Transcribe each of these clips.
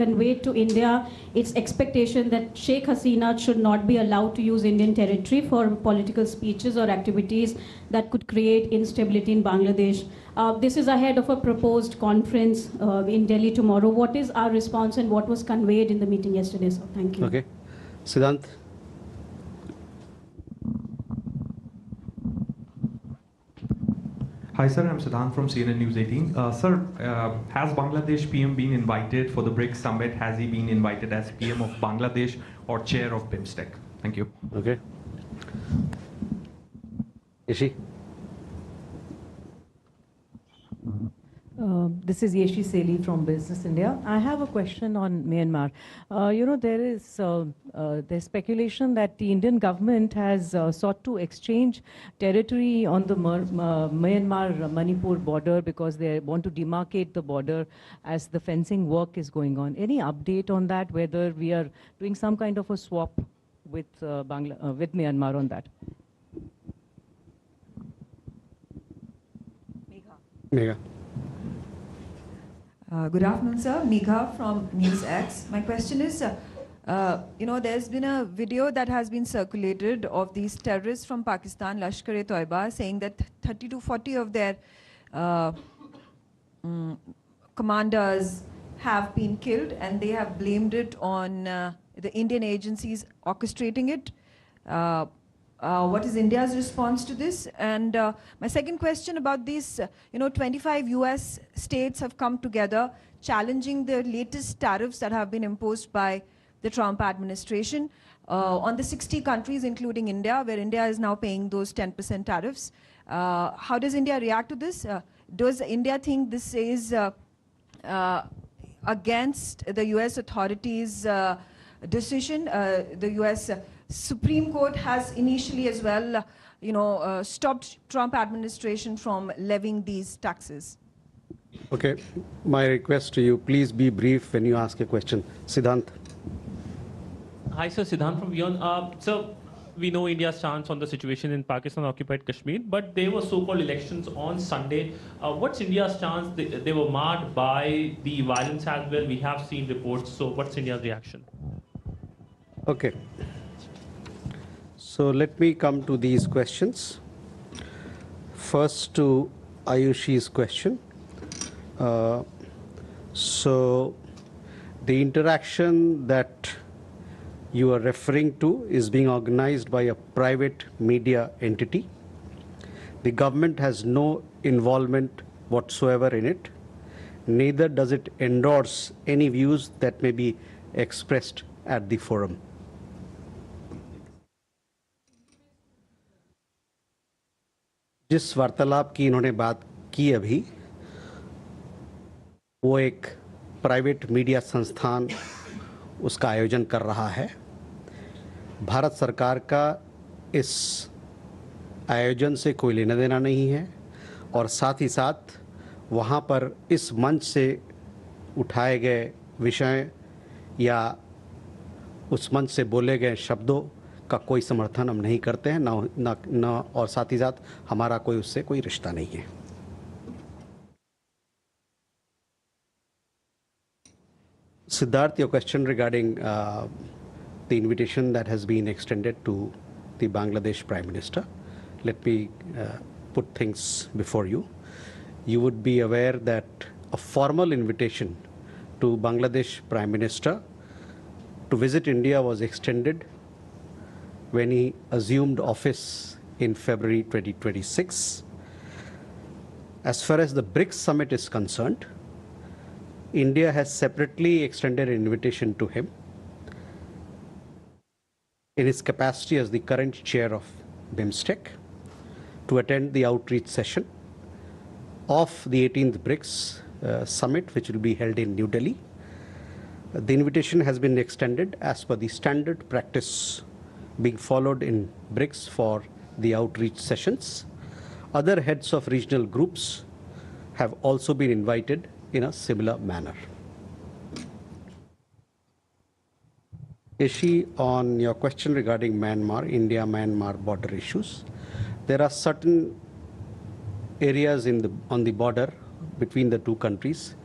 conveyed to India its expectation that Sheikh Hasina should not be allowed to use Indian territory for political speeches or activities that could create instability in Bangladesh. This is ahead of a proposed conference in Delhi tomorrow. What is our response and what was conveyed in the meeting yesterday? So thank you. Okay. Siddhant. Hi, sir. I'm Siddhant from CNN News 18. Sir, has Bangladesh PM been invited for the BRICS summit? Has he been invited as PM of Bangladesh or chair of BIMSTEC? Thank you. Okay. Yeshi. This is Yeshi Seli from Business India. I have a question on Myanmar. There's speculation that the Indian government has sought to exchange territory on the Myanmar-Manipur border because they want to demarcate the border as the fencing work is going on. Any update on that, whether we are doing some kind of a swap with, with Myanmar on that? Megha. Good afternoon, sir. Megha from NewsX. My question is, there's been a video that has been circulated of these terrorists from Pakistan, Lashkar-e-Toiba, saying that 30 to 40 of their commanders have been killed, and they have blamed it on the Indian agencies orchestrating it. What is India's response to this? And my second question about this, 25 US states have come together challenging the latest tariffs that have been imposed by the Trump administration on the 60 countries, including India, where India is now paying those 10% tariffs. How does India react to this? Does India think this is against the US authorities' decision? The US Supreme Court has initially as well, stopped Trump administration from levying these taxes. Okay. My request to you, please be brief when you ask a question. Siddhant. Hi, sir. Siddhant from Beyond. So we know India's stance on the situation in Pakistan-occupied Kashmir, but there were so-called elections on Sunday. What's India's stance? They were marred by the violence as well. We have seen reports. So what's India's reaction? Okay. So let me come to these questions. First to Ayushi's question. So the interaction that you are referring to is being organized by a private media entity. The government has no involvement whatsoever in it. Neither does it endorse any views that may be expressed at the forum. जिस वार्तालाप की इन्होंने बात की अभी, वो एक private media संस्थान उसका आयोजन कर रहा है। भारत सरकार का इस आयोजन से कोई लेना देना नहीं है और साथ ही साथ वहाँ पर इस मंच से उठाए गए विषय या उस मंच से बोले गए शब्दों का कोई समर्थन हम नहीं करते हैं, ना और साथ ही साथ हमारा कोई उससे कोई रिश्ता नहीं है। Siddharth, your question regarding the invitation that has been extended to the Bangladesh Prime Minister. Let me put things before you. You would be aware that a formal invitation to Bangladesh Prime Minister to visit India was extended when he assumed office in February 2026. As far as the BRICS summit is concerned, India has separately extended an invitation to him in his capacity as the current chair of BIMSTEC to attend the outreach session of the 18th BRICS summit, which will be held in New Delhi. The invitation has been extended as per the standard practice being followed in BRICS for the outreach sessions. Other heads of regional groups have also been invited in a similar manner. Ishi, on your question regarding Myanmar, India-Myanmar border issues, there are certain areas on the border between the two countries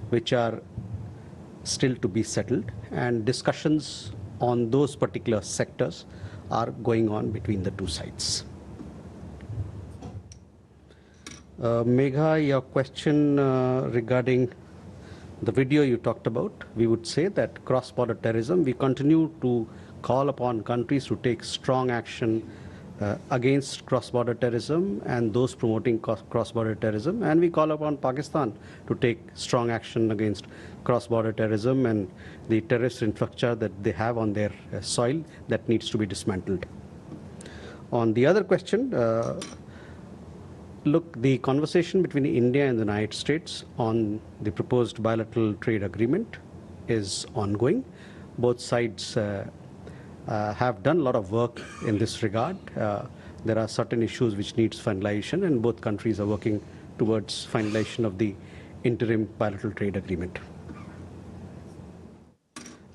which are still to be settled, and discussions on those particular sectors are going on between the two sides. Megha, your question regarding the video you talked about, we would say that cross-border terrorism, we continue to call upon countries to take strong action against cross-border terrorism and those promoting cross-border terrorism, and we call upon Pakistan to take strong action against cross-border terrorism and the terrorist infrastructure that they have on their soil that needs to be dismantled. On the other question, look, the conversation between India and the United States on the proposed bilateral trade agreement is ongoing. Both sides have done a lot of work in this regard. There are certain issues which needs finalization, and both countries are working towards finalization of the interim bilateral trade agreement.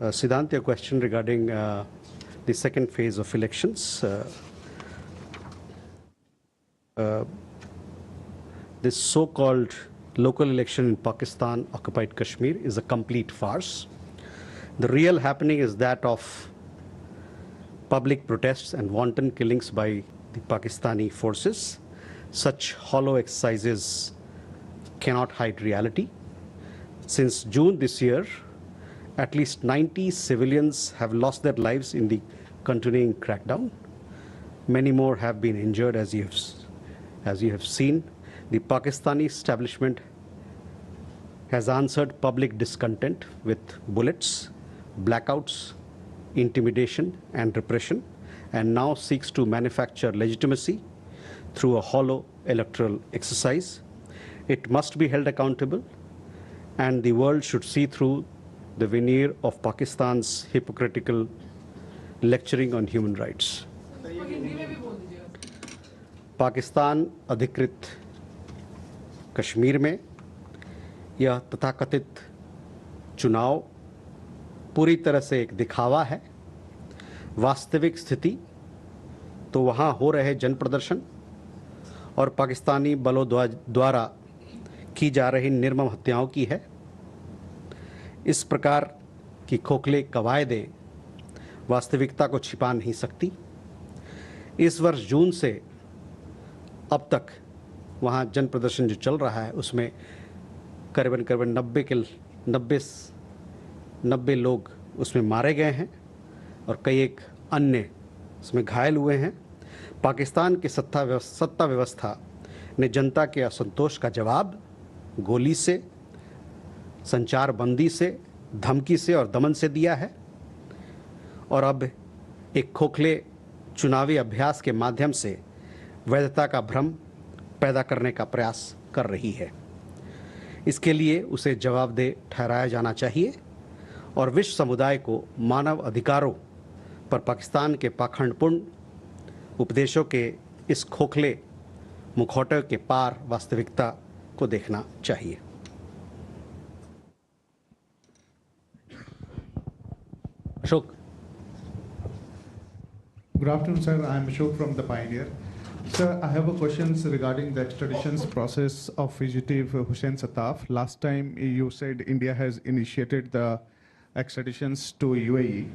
Siddhant, your question regarding the second phase of elections. This so-called local election in Pakistan occupied Kashmir is a complete farce. The real happening is that of public protests and wanton killings by the Pakistani forces. Such hollow exercises cannot hide reality. Since June this year, at least 90 civilians have lost their lives in the continuing crackdown. Many more have been injured, as you have seen. The Pakistani establishment has answered public discontent with bullets, blackouts, intimidation, and repression, and now seeks to manufacture legitimacy through a hollow electoral exercise. It must be held accountable, and the world should see through the veneer of Pakistan's hypocritical lecturing on human rights. Pakistan अधिकृत कश्मीर में यह तथाकथित चुनाव पूरी तरह से एक दिखावा है। वास्तविक स्थिति तो वहाँ हो रहे जन प्रदर्शन और पाकिस्तानी बलों द्वारा की जा रही निर्मम हत्याओं की है। इस प्रकार की खोखले कवायदें वास्तविकता को छिपा नहीं सकती। इस वर्ष जून से अब तक वहाँ जन प्रदर्शन जो चल रहा है उसमें करीबन 90 लोग उसमें मारे गए हैं और कई एक अन्य उसमें घायल हुए हैं। पाकिस्तान की सत्ता व्यवस्था ने जनता के असंतोष का जवाब गोली से, संचार बंदी से, धमकी से और दमन से दिया है और अब एक खोखले चुनावी अभ्यास के माध्यम से वैधता का भ्रम पैदा करने का प्रयास कर रही है। इसके लिए उसे जवाबदेह ठहराया जाना चाहिए और विश्व समुदाय को मानव अधिकारों पर पाकिस्तान के पाखंडपूर्ण उपदेशों के इस खोखले मुखौटे के पार वास्तविकता को देखना चाहिए। Ashok. Good afternoon, sir. I'm Ashok from The Pioneer. Sir, I have a question regarding the extradition process of fugitive Hussein Sataf. Last time you said India has initiated the extraditions to UAE.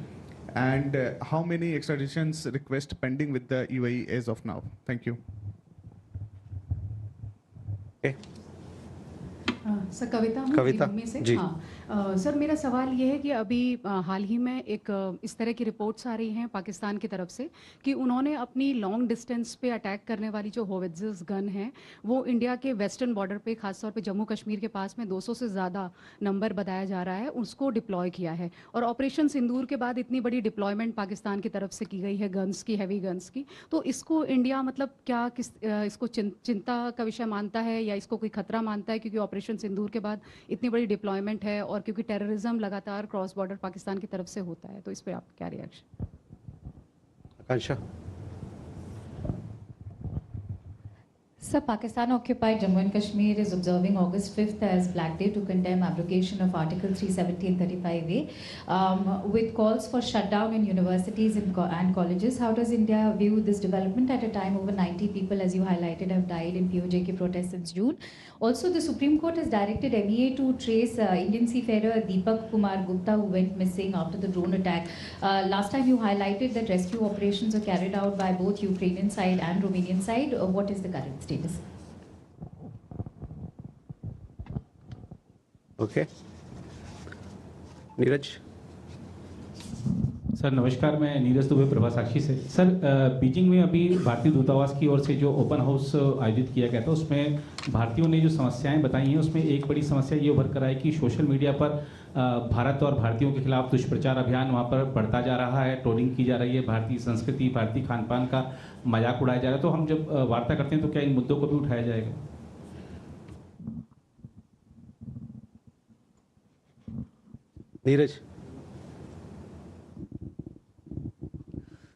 And how many extraditions requests pending with the UAE as of now? Thank you. Okay. Sir Kavita Mumbai से। हाँ sir, मेरा सवाल ये है कि अभी हाल ही में एक इस तरह की रिपोर्ट्स आ रही हैं पाकिस्तान की तरफ से कि उन्होंने अपनी लॉन्ग डिस्टेंस पे अटैक करने वाली जो होवित्जर्स गन हैं वो इंडिया के वेस्टर्न बॉर्डर पे, खासतौर पे जम्मू कश्मीर के पास में 200 से ज़्यादा नंबर बताया जा रहा है, उसको डिप्लॉय किया है। और ऑपरेशन सिंदूर के बाद इतनी बड़ी डिप्लॉयमेंट पाकिस्तान की तरफ से की गई है गन्स की, हैवी गन्स की, तो इसको इंडिया मतलब क्या इसको चिंता का विषय मानता है या इसको कोई खतरा मानता है, क्योंकि ऑपरेशन सिंदूर के बाद इतनी बड़ी डिप्लॉयमेंट है और क्योंकि टेररिज्म लगातार क्रॉस बॉर्डर पाकिस्तान की तरफ से होता है, तो इस पे आप क्या reaction? Akanksha. Sir, Pakistan occupied Jammu and Kashmir is observing August 5th as Black Day to condemn abrogation of Article 370 and 35A, with calls for shutdown in universities and colleges. How does India view this development at a time over 90 people, as you highlighted, have died in POJK protests since June? Also, the Supreme Court has directed MEA to trace Indian seafarer Deepak Kumar Gupta, who went missing after the drone attack. Last time you highlighted that rescue operations are carried out by both Ukrainian side and Romanian side. What is the current status? Okay. Neeraj. Sir नमस्कार, मैं नीरज दुबे प्रभा साक्षी से। Sir Beijing में अभी भारतीय दूतावास की ओर से जो ओपन हाउस आयोजित किया गया था, उसमें भारतीयों ने जो समस्याएं बताई हैं, उसमें एक बड़ी समस्या ये उभर कर आई कि सोशल मीडिया पर भारत और भारतीयों के खिलाफ दुष्प्रचार अभियान वहाँ पर बढ़ता जा रहा है, ट्रोलिंग की जा रही है, भारतीय संस्कृति, भारतीय खान पान का मजाक उड़ाया जा रहा है। तो हम जब वार्ता करते हैं तो क्या इन मुद्दों को भी उठाया जाएगा? Neeraj.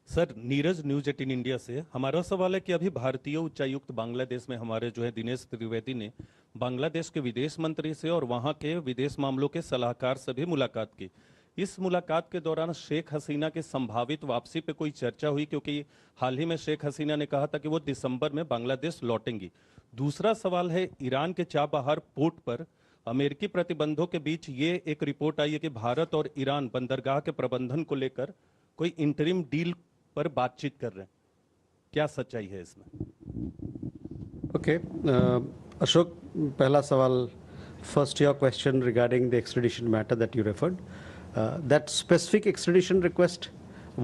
Sir Neeraj news 18 India से हमारा सवाल है कि अभी भारतीय उच्चायुक्त बांग्लादेश में हमारे जो है दिनेश त्रिवेदी ने बांग्लादेश के विदेश मंत्री से और वहां के विदेश मामलों के सलाहकार से भी मुलाकात की। इस मुलाकात के दौरान शेख हसीना की संभावित वापसी पे कोई चर्चा हुई? क्योंकि हाल ही में शेख हसीना ने कहा था कि वो दिसंबर में बांग्लादेश लौटेंगी। दूसरा सवाल है, ईरान के चाबहार पोर्ट पर अमेरिकी प्रतिबंधों के बीच ये एक रिपोर्ट आई है कि भारत और ईरान बंदरगाह के प्रबंधन को लेकर कोई इंटरिम डील पर बातचीत कर रहे हैं। क्या सच्चाई है इसमें? ओके. अशोक, पहला सवाल, first your question regarding the extradition matter that you referred. That specific extradition request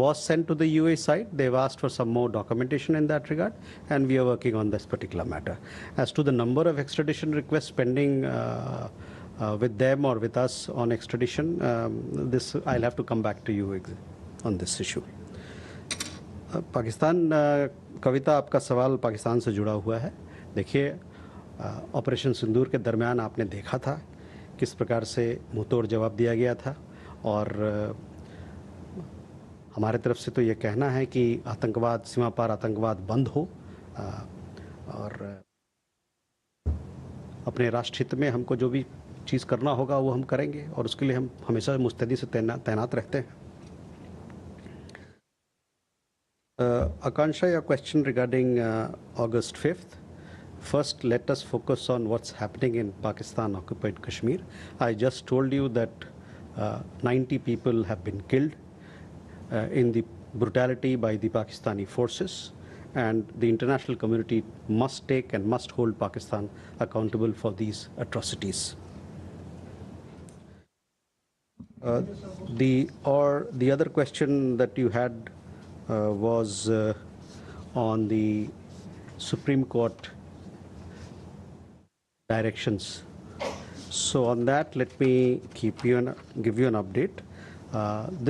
was sent to the UAE side. They've asked for some more documentation in that regard, and we are working on this particular matter. As to the number of extradition requests pending with them or with us on extradition, this I'll have to come back to you on this issue. Pakistan, Kavita, आपका सवाल पाकिस्तान से जुड़ा हुआ है. देखिए, operation सिंदूर के दरमियान आपने देखा था किस प्रकार से मुंहतोड़ जवाब दिया गया था, और हमारे तरफ से तो ये कहना है कि आतंकवाद, सीमा पार आतंकवाद बंद हो, और अपने राष्ट्रहित में हमको जो भी चीज़ करना होगा वो हम करेंगे, और उसके लिए हम हमेशा मुस्तैदी से तैनात रहते हैं. Akansha, your question regarding August 5th. First, let us focus on what's happening in Pakistan occupied Kashmir. I just told you that 90 people have been killed in the brutality by the Pakistani forces, and the international community must take and must hold Pakistan accountable for these atrocities. The other question that you had was on the Supreme Court directions. So on that, let me give you an update.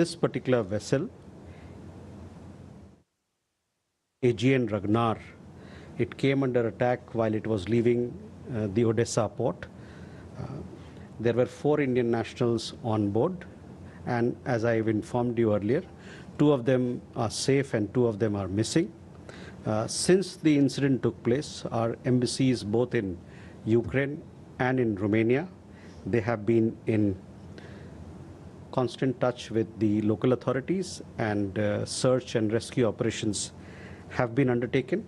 This particular vessel, AGN Ragnar, it came under attack while it was leaving the Odessa port. There were 4 Indian nationals on board, and as I've informed you earlier, 2 of them are safe and 2 of them are missing. Since the incident took place, our embassies both in Ukraine and in Romania, they have been in constant touch with the local authorities, and search and rescue operations have been undertaken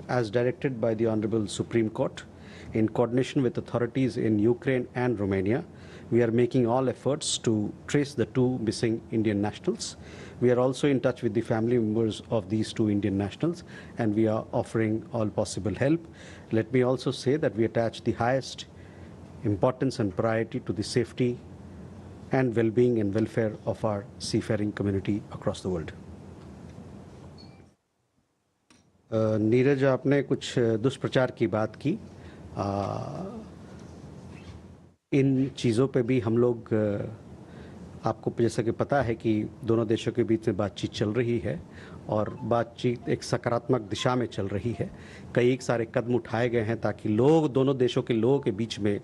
as directed by the Honorable Supreme Court. In coordination with authorities in Ukraine and Romania, we are making all efforts to trace the 2 missing Indian nationals. We are also in touch with the family members of these 2 Indian nationals, and we are offering all possible help. Let me also say that we attach the highest importance and priority to the safety and well-being and welfare of our seafaring community across the world. Neeraj, आपने कुछ दुष्प्रचार की बात की. इन चीज़ों पे भी हम लोग, आपको जैसा कि पता है कि दोनों देशों के बीच में बातचीत चल रही है, और बातचीत एक सकारात्मक दिशा में चल रही है. कई सारे कदम उठाए गए हैं ताकि दोनों देशों के लोगों के बीच में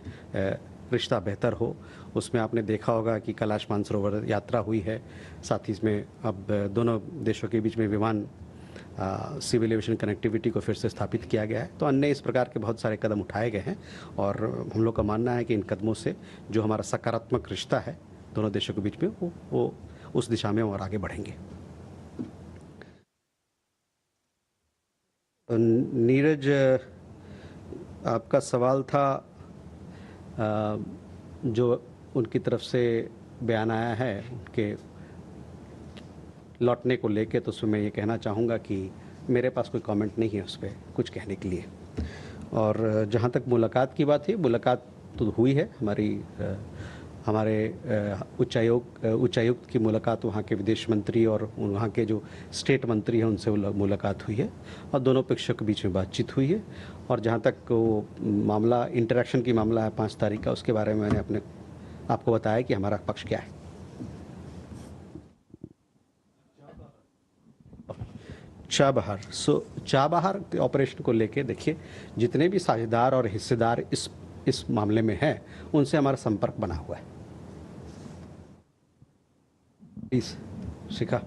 रिश्ता बेहतर हो. उसमें आपने देखा होगा कि कैलाश मानसरोवर यात्रा हुई है, साथ ही इसमें अब दोनों देशों के बीच में विमान सिविल एविएशन कनेक्टिविटी को फिर से स्थापित किया गया है। तो अन्य इस प्रकार के बहुत सारे कदम उठाए गए हैं और हम लोग का मानना है कि इन कदमों से जो हमारा सकारात्मक रिश्ता है दोनों देशों के बीच में वो उस दिशा में और आगे बढ़ेंगे। नीरज, आपका सवाल था जो उनकी तरफ से बयान आया है उनके लौटने को लेके, तो उसमें मैं ये कहना चाहूँगा कि मेरे पास कोई कमेंट नहीं है उस पर कुछ कहने के लिए। और जहाँ तक मुलाकात की बात है, मुलाकात तो हुई है, हमारे उच्चायुक्त की मुलाकात वहाँ के विदेश मंत्री और वहाँ के जो स्टेट मंत्री हैं उनसे मुलाकात हुई है और दोनों पक्षों के बीच में बातचीत हुई है। और जहाँ तक वो मामला इंटरेक्शन की मामला है 5 तारीख का, उसके बारे में मैंने आपको बताया कि हमारा पक्ष क्या है। चाबहार, चाबहार के ऑपरेशन को लेके देखिए, जितने भी साझेदार और हिस्सेदार इस मामले में हैं उनसे हमारा संपर्क बना हुआ है। Please Shikha.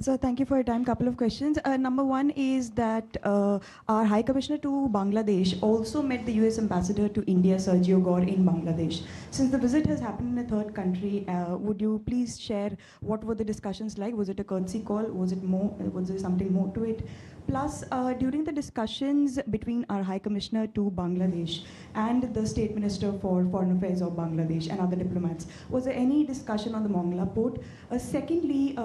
So thank you for your time. Couple of questions. Number one is that our High Commissioner to Bangladesh also met the US Ambassador to India, Sergio Gore, in Bangladesh. Since the visit has happened in a third country, would you please share what were the discussions like? Was it a courtesy call? Was it more? Was there something more to it? Plus, during the discussions between our High Commissioner to Bangladesh and the State Minister for Foreign Affairs of Bangladesh and other diplomats, was there any discussion on the Mongla port? Secondly,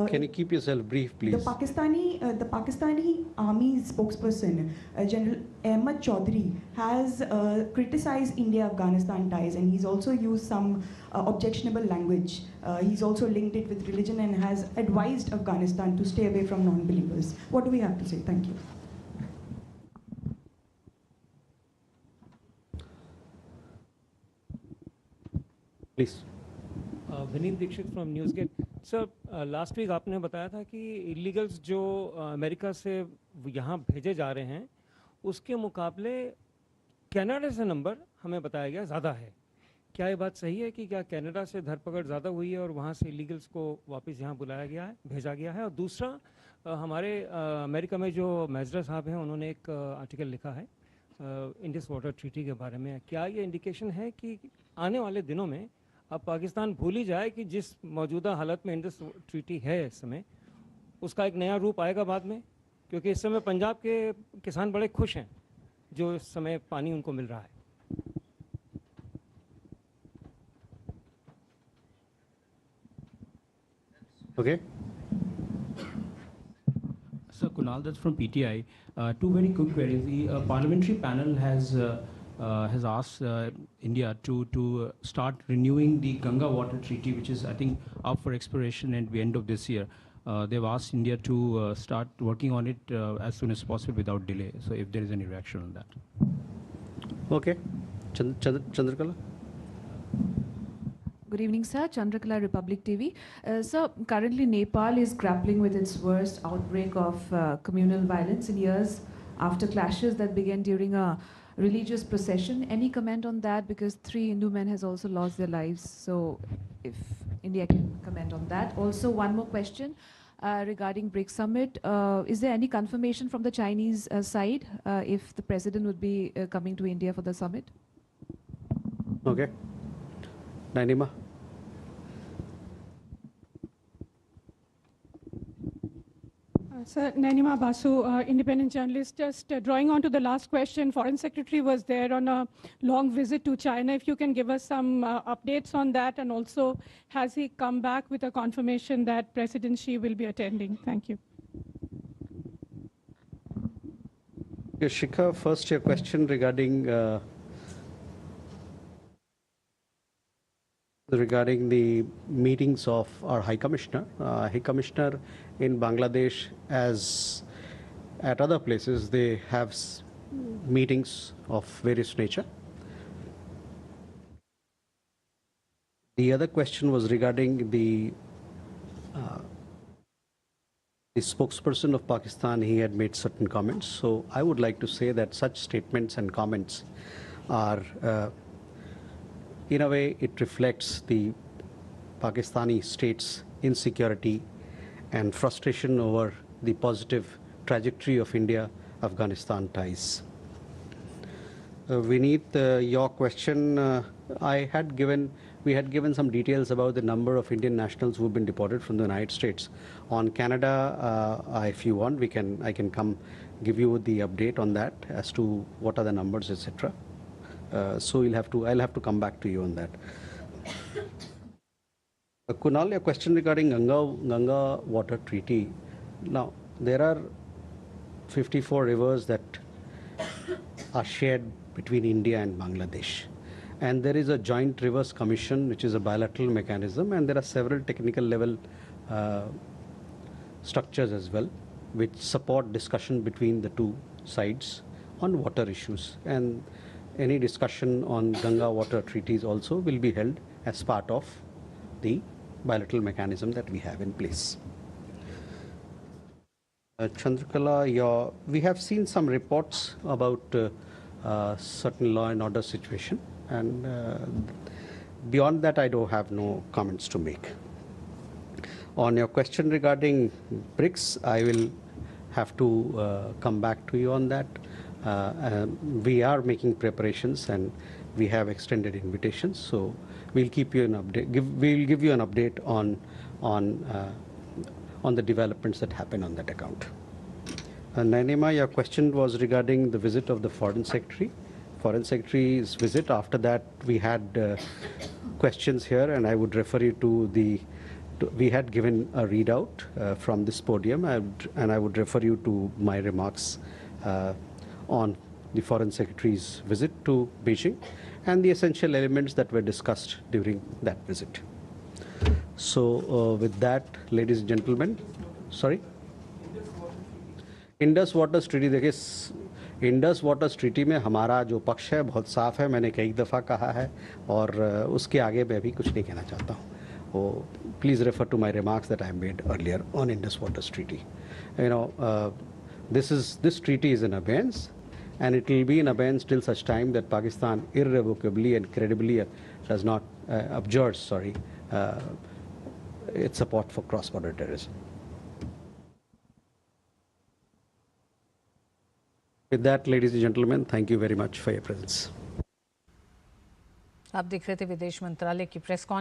can you keep yourself brief, please? The Pakistani army spokesperson, General Ahmad Chaudhry, has criticized India-Afghanistan ties, and he's also used some objectionable language. He's also linked it with religion and has advised Afghanistan to stay away from non-believers. What do we have to say? Thank you. Please. Vineet Dixit from Newsgate. Sir, last week आपने बताया था कि illegals जो America से यहाँ भेजे जा रहे हैं उसके मुकाबले कनाडा से नंबर हमें बताया गया ज़्यादा है। क्या ये बात सही है कि क्या कनाडा से धरपकड़ ज़्यादा हुई है और वहाँ से इलीगल्स को वापस यहाँ बुलाया गया है, भेजा गया है? और दूसरा, हमारे अमेरिका में जो मैजरा साहब हैं उन्होंने एक आर्टिकल लिखा है इंडस वाटर ट्रीटी के बारे में। क्या ये इंडिकेशन है कि आने वाले दिनों में अब पाकिस्तान भूल ही जाए कि जिस मौजूदा हालत में इंडस ट्रीटी है इस समय, उसका एक नया रूप आएगा बाद में? क्योंकि इस समय पंजाब के किसान बड़े खुश हैं जो इस समय पानी उनको मिल रहा है। Okay. So Kunal, that's from PTI. Two very quick queries. The parliamentary panel has asked India to start renewing the Ganga Water Treaty, which is, I think, up for expiration at the end of this year. They've asked India to start working on it as soon as possible without delay. So if there is any reaction on that. Okay. Chandrakala. Good evening, sir. Chandrakala, Republic TV. Sir, currently Nepal is grappling with its worst outbreak of communal violence in years after clashes that began during a religious procession. Any comment on that? Because 3 Hindu men has also lost their lives. So if India can comment on that. Also, one more question regarding BRICS Summit. Is there any confirmation from the Chinese side if the president would be coming to India for the summit? Okay. Nainima. Sir, Nainima Basu, independent journalist. Just drawing on to the last question, Foreign Secretary was there on a long visit to China. If you can give us some updates on that, and also has he come back with a confirmation that President Xi will be attending? Thank you. Shikha, first your question regarding the meetings of our High Commissioner. High Commissioner in Bangladesh, as at other places, they have meetings of various nature. The other question was regarding the spokesperson of Pakistan. He had made certain comments. So I would like to say that such statements and comments are in a way, it reflects the Pakistani state's insecurity and frustration over the positive trajectory of India-Afghanistan ties. Vineet, your question, we had given some details about the number of Indian nationals who have been deported from the United States. On Canada, if you want, I can come give you the update on that as to what are the numbers, etc. So I'll have to come back to you on that. Kunal, a question regarding Ganga Water Treaty. Now, there are 54 rivers that are shared between India and Bangladesh. And there is a joint rivers commission, which is a bilateral mechanism, and there are several technical level structures as well, which support discussion between the two sides on water issues. And any discussion on Ganga water treaties also will be held as part of the bilateral mechanism that we have in place. Chandrakala, we have seen some reports about certain law and order situation, and beyond that I don't have no comments to make. On your question regarding BRICS, I will have to come back to you on that. We are making preparations and we have extended invitations, so we'll keep you an update. We'll give you an update on the developments that happen on that account. Nainima, your question was regarding the visit of the Foreign Secretary. Foreign Secretary's visit. After that, we had questions here, and I would refer you to we had given a readout from this podium, and I would refer you to my remarks on the Foreign Secretary's visit to Beijing and the essential elements that were discussed during that visit. So with that, ladies and gentlemen, sorry? Indus waters treaty, देखिए Indus waters treaty में हमारा जो पक्ष है बहुत साफ है, मैंने कई दफ़ा कहा है, और उसके आगे मैं भी कुछ नहीं कहना चाहता हूँ. वो please refer to my remarks that I made earlier on Indus waters treaty. You know, this treaty is in abeyance, and it will be in abeyance till such time that Pakistan irrevocably and credibly does not abjures its support for cross-border terrorism. With that, ladies and gentlemen, thank you very much for your presence. आप देख रहे थे विदेश मंत्रालय की press conference.